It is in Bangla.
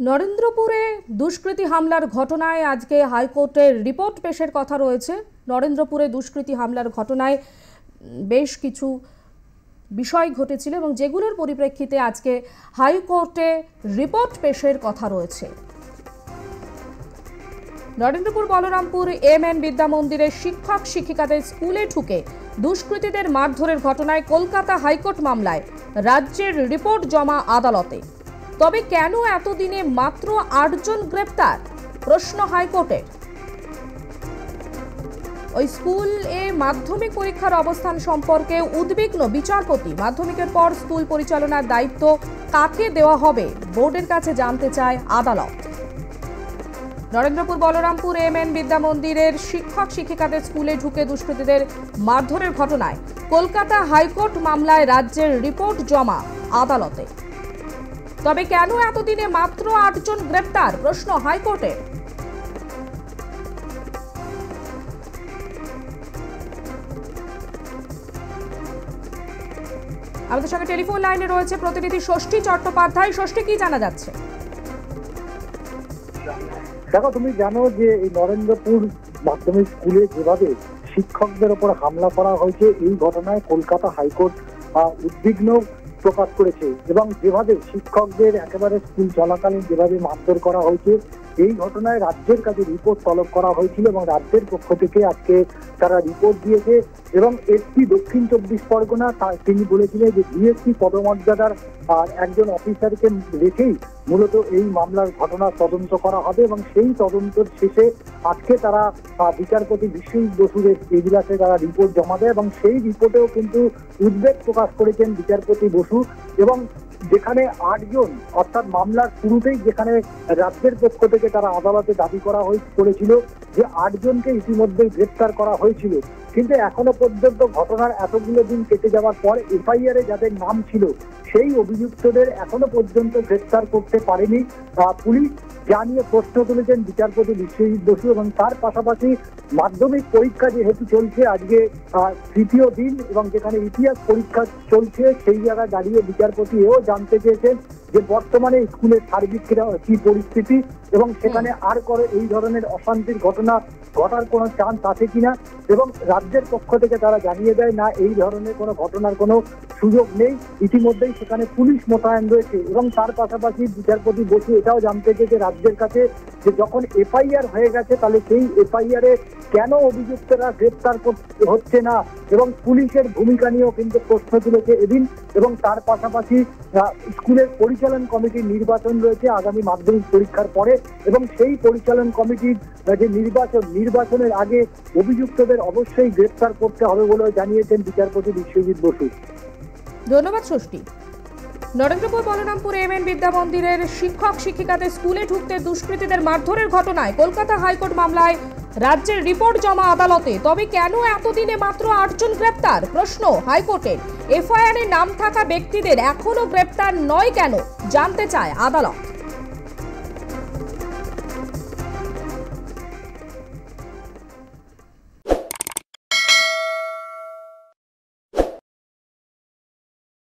নরেন্দ্রপুরে দুষ্কৃতী হামলার ঘটনায় আজকে হাইকোর্টের রিপোর্ট পেশের কথা রয়েছে। নরেন্দ্রপুরে দুষ্কৃতী হামলার ঘটনায় বেশ কিছু বিষয় ঘটেছিল এবং যেগুলোর পরিপ্রেক্ষিতে আজকে হাইকোর্টে রিপোর্ট পেশের কথা রয়েছে। নরেন্দ্রপুর বলরামপুর এমএন বিদ্যা মন্দিরের শিক্ষক শিক্ষিকাদের স্কুলে ঢুকে দুষ্কৃতীদের মারধরের ঘটনায় কলকাতা হাইকোর্ট মামলায় রাজ্যের রিপোর্ট জমা আদালতে। তবে কেন এতদিনে মাত্র ৮ জন গ্রেপ্তার, প্রশ্ন হাইকোর্টের। ওই স্কুলে মাধ্যমিক পরীক্ষার অবস্থান সম্পর্কে উদ্বিগ্ন বিচারপতি। মাধ্যমিকের পর স্কুল পরিচালনার দায়িত্ব কাকে দেওয়া হবে বোর্ডের কাছে জানতে চায় আদালত। নরেন্দ্রপুর বলরামপুর এমএন বিদ্যা মন্দিরের শিক্ষক শিক্ষিকাদের স্কুলে ঢুকে দুষ্কৃতীদের মারধরের ঘটনায় কলকাতা হাইকোর্ট মামলায় রাজ্যের রিপোর্ট জমা আদালতে। তবে কেন এতদিনে মাত্র ৮ জন গ্রেপ্তার, প্রশ্ন হাইকোর্টে। আমাদের সঙ্গে টেলিফোন লাইনে রয়েছে প্রতিনিধি ষষ্ঠী চট্টোপাধ্যায়। ষষ্ঠী, কি জানা যাচ্ছে? দেখো, তুমি জানো যে এই নরেন্দ্রপুর মাধ্যমিক স্কুলে যেভাবে শিক্ষকদের ওপর হামলা করা হয়েছে, এই ঘটনায় কলকাতা হাইকোর্ট উদ্বিগ্ন প্রকাশ করেছে এবং যেভাবে শিক্ষকদের একেবারে স্কুল চলাকালীন যেভাবে মারধর করা হয়েছে, এই ঘটনায় রাজ্যের কাছে রিপোর্ট তলব করা হয়েছিল এবং রাজ্যের পক্ষ থেকে আজকে তারা রিপোর্ট দিয়েছে। এবং এসপি দক্ষিণ ২৪ পরগনা তিনি বলেছিলেন যে ডিএসপি পদমর্যাদার একজন অফিসারকে রেখেই মূলত এই মামলার ঘটনা তদন্ত করা হবে এবং সেই তদন্তের শেষে আজকে তারা বিচারপতি বিশ্বজিৎ বসুর এজলাসে তারা রিপোর্ট জমা দেয় এবং সেই রিপোর্টেও কিন্তু উদ্বেগ প্রকাশ করেছেন বিচারপতি বসু। এবং যেখানে ৮ জন, অর্থাৎ মামলার শুরুতেই যেখানে রাজ্যের পক্ষ থেকে তারা আদালতে দাবি করেছিল যে ৮ জনকে ইতিমধ্যেই গ্রেপ্তার করা হয়েছিল, কিন্তু এখনো পর্যন্ত ঘটনার এতগুলো দিন কেটে যাওয়ার পর এফআইআরে যাদের নাম ছিল সেই অভিযুক্তদের এখনো পর্যন্ত গ্রেপ্তার করতে পারেনি পুলিশ, যা নিয়ে প্রশ্ন তুলেছেন বিচারপতি বিশ্বজিৎ বসু। এবং তার পাশাপাশি মাধ্যমিক পরীক্ষা যেহেতু চলছে, আজকে ৩য় দিন এবং যেখানে ইতিহাস পরীক্ষা চলছে, সেই জায়গায় দাঁড়িয়ে বিচারপতি এও জানতে চেয়েছেন যে বর্তমানে স্কুলের সার্বিক কি পরিস্থিতি এবং সেখানে আর করে এই ধরনের অশান্তির ঘটনা ঘটার কোনো চান্স আছে কিনা। এবং রাজ্যের পক্ষ থেকে তারা জানিয়ে দেয় না, এই ধরনের কোনো ঘটনার কোনো সুযোগ নেই, ইতিমধ্যেই সেখানে পুলিশ মোতায়েন রয়েছে। এবং তার পাশাপাশি বিচারপতি বসু এটাও জানতে চেয়েছে রাজ্যের কাছে যে যখন এফআইআর হয়ে গেছে তাহলে সেই এফআইআরে কেন অভিযুক্তরা গ্রেপ্তার হচ্ছে না এবং পুলিশের ভূমিকা নিয়েও কিন্তু প্রশ্ন তুলেছে এদিন। এবং তার পাশাপাশি স্কুলের পরিচালন কমিটির নির্বাচন রয়েছে আগামী মাধ্যমিক পরীক্ষার পরে এবং সেই পরিচালন কমিটির যে নির্বাচনের আগে অভিযুক্তদের অবশ্যই গ্রেপ্তার করতে হবে বলে জানিয়েছেন বিচারপতি বিশ্বজিৎ বসু। ধন্যবাদ ষষ্ঠী। নরেন্দ্রপুর বলরামপুর এমএন বিদ্যা মন্দিরের শিক্ষক শিক্ষিকাদের স্কুলে ঢুকতে দুষ্কৃতীদের মারধরের ঘটনায় কলকাতা হাইকোর্ট মামলায় রাজ্যের রিপোর্ট জমা আদালতে। তবে কেন এতদিনে মাত্র ৮ জন গ্রেপ্তার, প্রশ্ন হাইকোর্টের। এফআইআরে নাম থাকা ব্যক্তিদের এখনো গ্রেপ্তার নয় কেন, জানতে চায় আদালত।